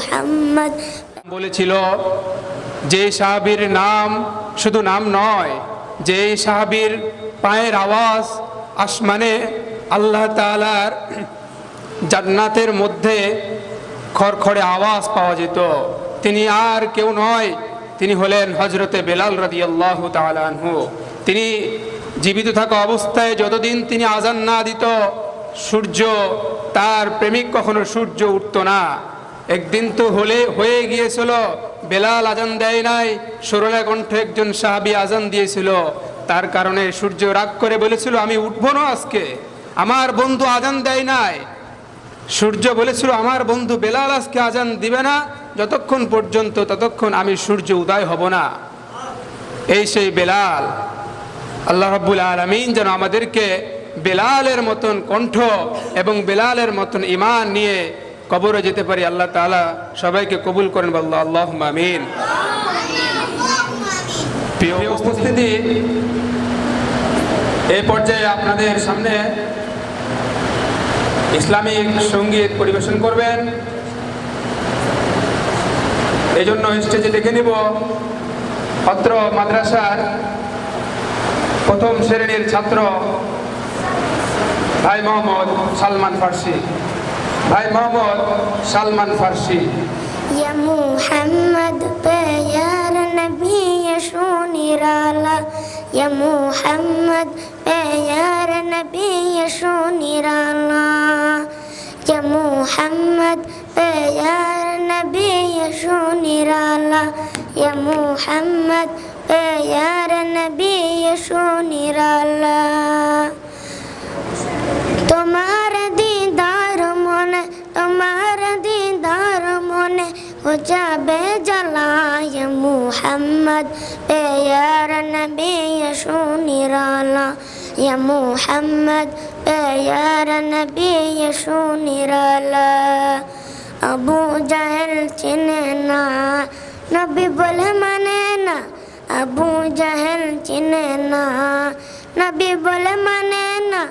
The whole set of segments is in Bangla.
মুহাম্মদ বলেছিল, যে সাহাবীর নাম শুধু নাম নয়, যে সাহাবীর পায়ের আওয়াজ আসমানে আল্লাহ তাআলার জান্নাতের মধ্যে খড়খড়ে আওয়াজ পাওয়া যেত, তিনি আর কেউ নয়, তিনি হলেন হযরতে বেলাল রাদিয়াল্লাহু তাআলা আনহু। তিনি জীবিত থাকা অবস্থায় যতদিন তিনি আজান না দিত, সূর্য, তার প্রেমিক কখনো সূর্য উঠত না। একদিন তো হয়ে গিয়েছিল, বেলাল আজান দেয় নাই, সরলা কণ্ঠে একজন সাহাবী আজান দিয়েছিল, তার কারণে সূর্য রাগ করে বলেছিল, আমি উঠবো না আজকে, আমার বন্ধু আজান দেয় নাই। সূর্য বলেছিল, আমার বন্ধু বেলাল আজকে আজান দিবে না যতক্ষণ পর্যন্ত, ততক্ষণ আমি সূর্য উদয় হব না। এই সেই বেলাল। আল্লাহ রাব্বুল আলামিন যেন আমাদেরকে বেলালের মতন কণ্ঠ এবং বেলালের মতন ঈমান নিয়ে কবরে যেতে পারি। আল্লাহ তাআলা সবাইকে কবুল করেন, বললাম আল্লাহুম্মা আমিন। প্রিয় উপস্থিতি, এই পর্যায়ে আপনাদের সামনে ইসলামিক সঙ্গীত পরিবেশন করবেন। এই জন্য স্টেজে ডেকে নিব অত্র মাদ্রাসার প্রথম শ্রেণীর ছাত্র ভাই মোহাম্মদ সালমান ফার্সি। ভাই মোহাম্মদ সালমান ফার্সি। ইয়া মুহাম্মদ প্যায়ার নবী শুনিরালা, ইয়া মুহাম্মদ প্যায়ার নবী শুনিরালা, ইয়া মুহাম্মদ প্যায়ার নবী শুনিরালা, ইয়া মুহাম্মদ প্যায়ার নবী শুনিরালা। তোমার দিদার মনে, তোমার দিদার মনে हो जाबे जला, या मुहम्मद प्यार नबी शुनिराला, या मुहम्मद प्यार नबी शुनिराला। अबू जहल चिने ना, नबी बोले माने ना, अबू जहल चिने ना, नबी बोले माने ना।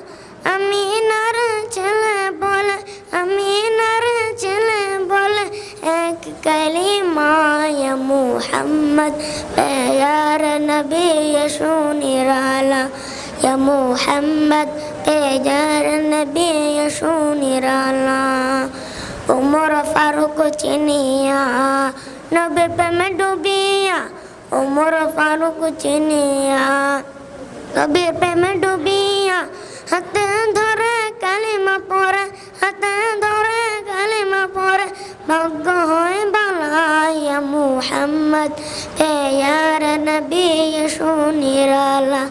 अमीनार चले बोले, अमीनार चले बोले एक कलिमा, या मुहम्मद प्यार नबी शुनिराला, या मुहम्मद प्यार नबी शुनिराला। उमर फारूक चिनिया, नबी पे मैं डूबिया, उमर फारूक चिनिया, नबी पे मैं डूबिया। हाथे धरे कालिमा परे, हाथे धरे कालिमा परे भाग्य होय बाला, या मुहम्मद प्यार नबी शुनिराला,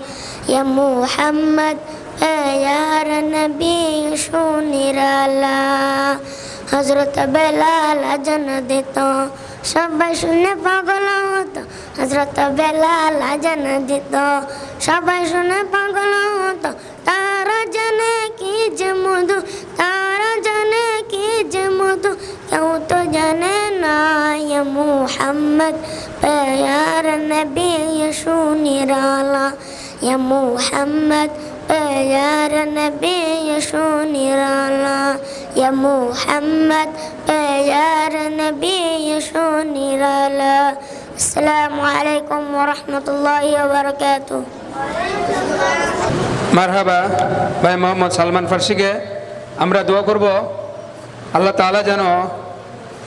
या मुहम्मद प्यार नबी शुनिराला। हजरत बेलाल आजान दित, सबाई शुने पागल हतो, हजरत बेलाल आजान दित, सबाई शुने पागल हतो। तारा जाने की जे मधु, तारा जाने की जे मधु, क्यों तो जाने ना, या मुहम्मद प्यार नबी शुनिराला, या मुहम्मद प्यार नबी शुनिराला, या मुहम्मद प्यार नबी शुनिराला। अस्सलामु अलैकुम व रहमतुल्लाहि व बारकातुहू। মারহাবা। ভাই মোহাম্মদ সালমান ফার্সিকে আমরা দোয়া করব, আল্লাহ তাআলা যেন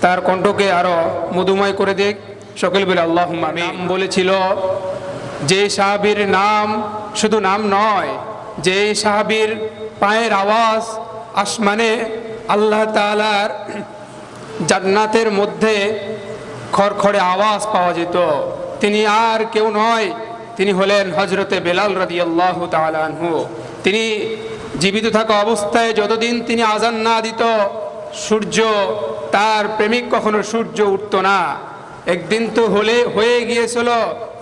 তার কণ্ঠকে আরো মধুময় করে দিক। সকল বলে আল্লাহুম্মা আমিন। বলেছিল, যে সাহাবীর নাম শুধু নাম নয়, যে সাহাবীর পায়ের আওয়াজ আসমানে আল্লাহ তাআলার জান্নাতের মধ্যে খড়খড়ে আওয়াজ পাওয়া যেত, তিনি আর কেউ নয়, তিনি হলেন হযরতে বেলাল রাদিয়াল্লাহু তাআলা আনহু। তিনি জীবিত থাকা অবস্থায় যতদিন তিনি আজান না দিত, সূর্য, তার প্রেমিক কখনো সূর্য উঠত না। একদিন তো হয়ে গিয়েছিল,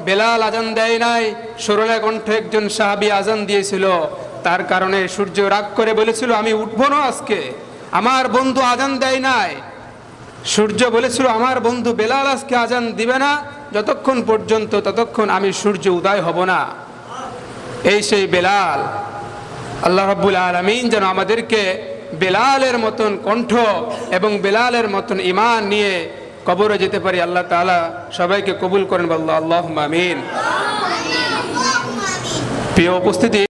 বেলাল আজান দেয় নাই, সরলা কণ্ঠে একজন সাহাবী আজান দিয়েছিল, তার কারণে সূর্য রাগ করে বলেছিল, আমি উঠবো না আজকে, আমার বন্ধু আজান দেয় নাই। সূর্য বলেছিল, আমার বন্ধু বেলাল আজকে আজান দিবে না যতক্ষণ পর্যন্ত, ততক্ষণ আমি সূর্য উদয় হব না। এই সেই বেলাল। আল্লাহ রাব্বুল আলামিন যেন আমাদেরকে বেলালের মতন কণ্ঠ এবং বেলালের মতন ঈমান নিয়ে কবরে যেতে পারি। আল্লাহ তাআলা সবাইকে কবুল করেন। আল্লাহুম্মা আমিন। প্রিয় উপস্থিতি।